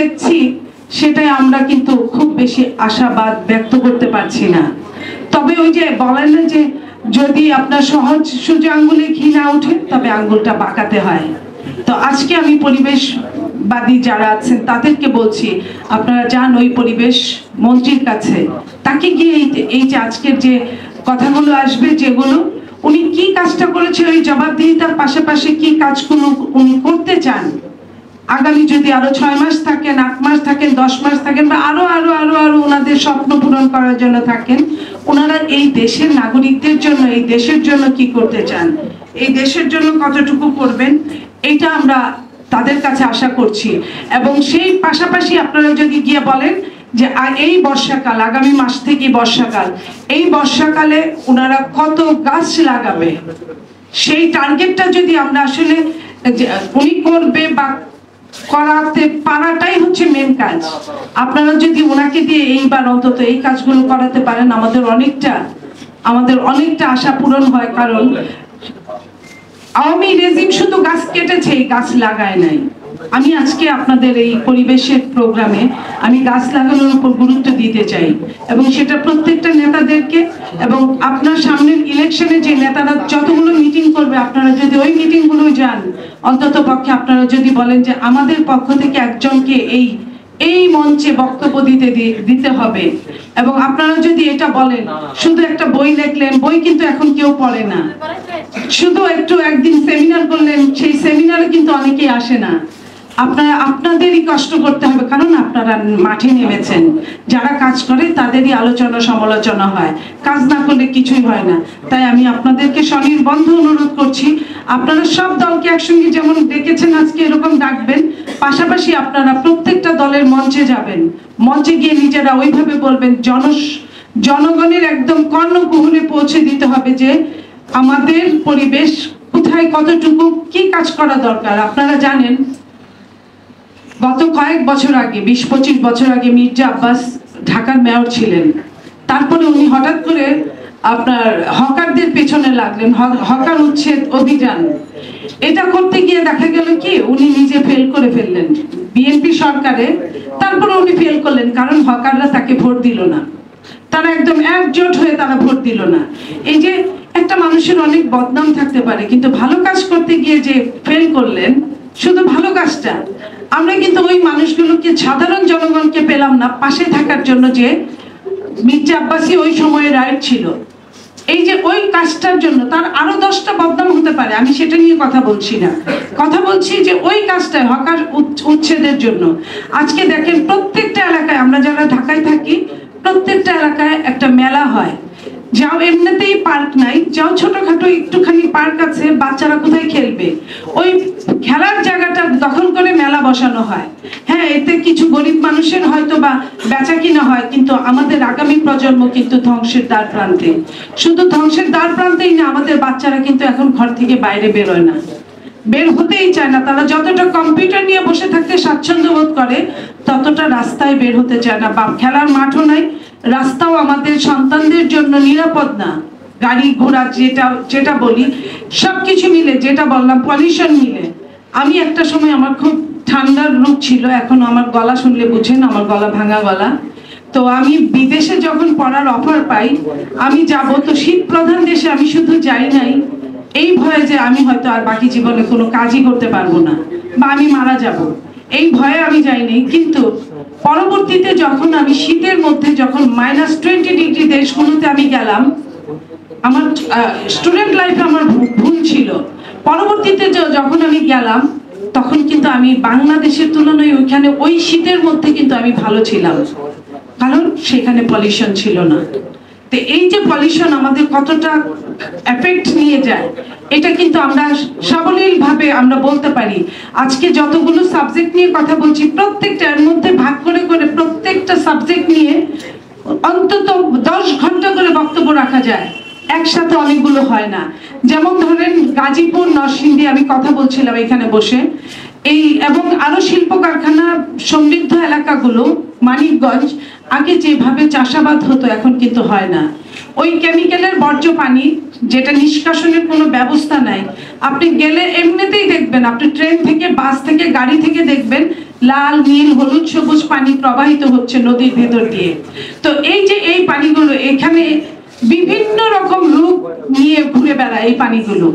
দেখছি সেটাই আমরা কিন্তু খুব বেশি আশাবাদ ব্যক্ত করতে পারছি না। তবে ওই যে বলেন না যে যদি আপনার সহজ সোজা আঙ্গুলে ঘি না ওঠে তবে আঙ্গুলটা বাঁকাতে হয়। তো আজকে আমি পরিবেশবাদী যারা আছেন তাদেরকে বলছি, আপনারা যান ওই পরিবেশ মন্ত্রীর কাছে, তাকে গিয়ে এই যে আজকের যে কথাগুলো আসবে, যেগুলো উনি কি কাজটা করেছে ওই জবাবদিহিতার পাশাপাশি কি কাজগুলো উনি করতে চান, আগামী যদি আরো 6 মাস থাকেন, 8 মাস থাকেন, 10 মাস থাকেন, বা আরো আরো আরো আরো ওনাদের স্বপ্ন পূরণ করার জন্য থাকেন, ওনারা এই দেশের নাগরিকদের জন্য, এই দেশের জন্য কি করতে চান, এই দেশের জন্য কতটুকু করবেন, এটা আমরা তাদের কাছে আশা করছি। এবং সেই পাশাপাশি আপনারা যদি গিয়ে বলেন যে এই বর্ষাকাল, আগামী মাস থেকে বর্ষাকাল, এই বর্ষাকালে ওনারা কত গাছ লাগাবে, সেই টার্গেটটা যদি আমরা আসলে উনি করবে বা করাতে পারাটাই হচ্ছে মেন কাজ। আপনারা যদি ওনাকে দিয়ে এইবার অন্তত এই কাজগুলো করাতে পারেন, আমাদের অনেকটা আশা পূরণ হয়। কারণ আওয়ামী রেজিম শুধু গাছ কেটেছে, গাছ লাগায় নাই। আমি আজকে আপনাদের এই পরিবেশের প্রোগ্রামে আমি গাছ লাগানোর উপর গুরুত্ব দিতে চাই, এবং সেটা প্রত্যেকটা নেতাদেরকে, এবং আপনার সামনের ইলেকশনে যে নেতারা যতগুলো মিটিং করবে, আপনারা যদি ওই মিটিংগুলো যান, অন্তত পক্ষে আপনারা যদি বলেন যে আমাদের পক্ষ থেকে একজনকে এই মঞ্চে বক্তব্য দিতে হবে, এবং আপনারা যদি এটা বলেন, শুধু একটা বই লিখলেন, বই কিন্তু এখন কেউ পড়ে না, শুধু একদিন সেমিনার করলেন, সেই সেমিনারে কিন্তু অনেকেই আসে না। আপনাদেরই কষ্ট করতে হবে, কারণ আপনারা মাঠে নেমেছেন, যারা কাজ করে তাদেরই আলোচনা সমালোচনা হয়, কাজ না করলে কিছুই হয় না। তাই আমি আপনাদেরকে স্বনির্বন্ধ অনুরোধ করছি, আপনারা সব দলকে একসঙ্গে যেমন ডেকেছেন আজকে এরকম ডাকবেন, পাশাপাশি আপনারা প্রত্যেকটা দলের মঞ্চে যাবেন, মঞ্চে গিয়ে নিজেরা ওইভাবে বলবেন, জনগণের একদম কর্ণকুহরে পৌঁছে দিতে হবে যে আমাদের পরিবেশ কোথায়, কতটুকু, কি কাজ করা দরকার। আপনারা জানেন গত কয়েক বছর আগে, 20-25 বছর আগে মির্জা আব্বাস ঢাকার মেয়র ছিলেন। তারপরে উনি হঠাৎ করে আপনার হকারদের পেছনে লাগলেন, হকার উচ্ছেদ অভিযান। এটা করতে গিয়ে দেখা গেল কি উনি নিজে ফেল করে ফেললেন বিএনপি সরকারে। তারপরে উনি ফেল করলেন, কারণ হকাররা তাকে ভোট দিল না, তারা একদম একজোট হয়ে তারা ভোট দিল না। এই যে একটা মানুষের অনেক বদনাম থাকতে পারে, কিন্তু ভালো কাজ করতে গিয়ে যে ফেল করলেন, শুধু ভালো কাজটা, আমরা কিন্তু ওই মানুষগুলোকে, সাধারণ জনগণকে পেলাম না পাশে থাকার জন্য, যে মির্জা আব্বাসী ওই সময়ে রাইট ছিল। এই যে ওই কাজটার জন্য তার আরো 10টা বদনাম হতে পারে, আমি সেটা নিয়ে কথা বলছি না, কথা বলছি যে ওই কাজটা হকার উচ্ছেদের জন্য। আজকে দেখেন প্রত্যেকটা এলাকায়, আমরা যারা ঢাকায় থাকি, প্রত্যেকটা এলাকায় একটা মেলা হয়, যাও এমনিতেই পার্ক নাই, যাও ছোটখাটো একটুখানি পার্ক আছে, বাচ্চারা কোথায় খেলবে, ওই খেলার জায়গাটা দখল করে মেলা বসানো হয়। হ্যাঁ, এতে কিছু গরিব মানুষের হয়তো বা বেচা কিনা হয়, কিন্তু আমাদের আগামী প্রজন্ম কিন্তু ধ্বংসের দ্বার প্রান্তে। শুধু ধ্বংসের দ্বার প্রান্তেই না, আমাদের বাচ্চারা কিন্তু এখন ঘর থেকে বাইরে বেরোয় না, বের হতেই চায় না। তারা যতটা কম্পিউটার নিয়ে বসে থাকতে স্বাচ্ছন্দ্য বোধ করে, ততটা রাস্তায় বের হতে চায় না। বা খেলার মাঠও নাই, রাস্তাও আমাদের সন্তানদের জন্য নিরাপদ না। গাড়ি ঘোড়া যেটা বলি, সবকিছু মিলে, যেটা বললাম পলিউশন মিলে। আমি একটা সময়, আমার খুব ঠান্ডার রোগ ছিল, এখন আমার গলা শুনলে বুঝেন, আমার গলা ভাঙা গলা। তো আমি বিদেশে যখন পড়ার অফার পাই, আমি যাব, তো শীত প্রধান দেশে আমি শুধু যাই নাই এই ভয়ে যে আমি হয়তো আর বাকি জীবনে কোনো কাজই করতে পারবো না, বা আমি মারা যাব, এই ভয়ে আমি যাইনি। কিন্তু পরবর্তীতে যখন আমি শীতের মধ্যে, যখন -20 ডিগ্রি দেশগুলোতে আমি গেলাম, আমার স্টুডেন্ট লাইফে আমার ভুল ছিল। পরবর্তীতে যখন আমি গেলাম, তখন কিন্তু আমি বাংলাদেশের তুলনায় ওইখানে ওই শীতের মধ্যে কিন্তু আমি ভালো ছিলাম, কারণ সেখানে পলিউশন ছিল না। তো এই যে পলিউশন আমাদের কতটা এফেক্ট নিয়ে যায়, এটা কিন্তু আমরা সাবলীলভাবে আমরা বলতে পারি। আজকে যতগুলো সাবজেক্ট নিয়ে কথা বলছি, প্রত্যেকটার মধ্যে ভাগ করে করে প্রত্যেকটা সাবজেক্ট নিয়ে অন্তত 10 ঘন্টা করে বক্তব্য রাখা যায়, একসাথে অনেকগুলো হয় না। যেমন ধরেন গাজীপুর, নরসিংদী, আমি কথা বলছিলাম এখানে বসে, এবং আরো শিল্প কারখানা সমৃদ্ধ এলাকাগুলো, মানিকগঞ্জ, আগে যেভাবে চাষাবাদ হতো এখন কিন্তু হয় না। ওই কেমিক্যালের বর্জ্য পানি, যেটা নিষ্কাশনের কোনো ব্যবস্থা নাই, আপনি গেলে এমনিতেই দেখবেন, আপনি ট্রেন থেকে, বাস থেকে, গাড়ি থেকে দেখবেন লাল নীল হলুদ সবুজ পানি প্রবাহিত হচ্ছে নদীর ভেতর দিয়ে। তো এই যে এই পানিগুলো এখানে বিভিন্ন রকম রূপ নিয়ে ঘুরে বেড়ায় এই পানিগুলো।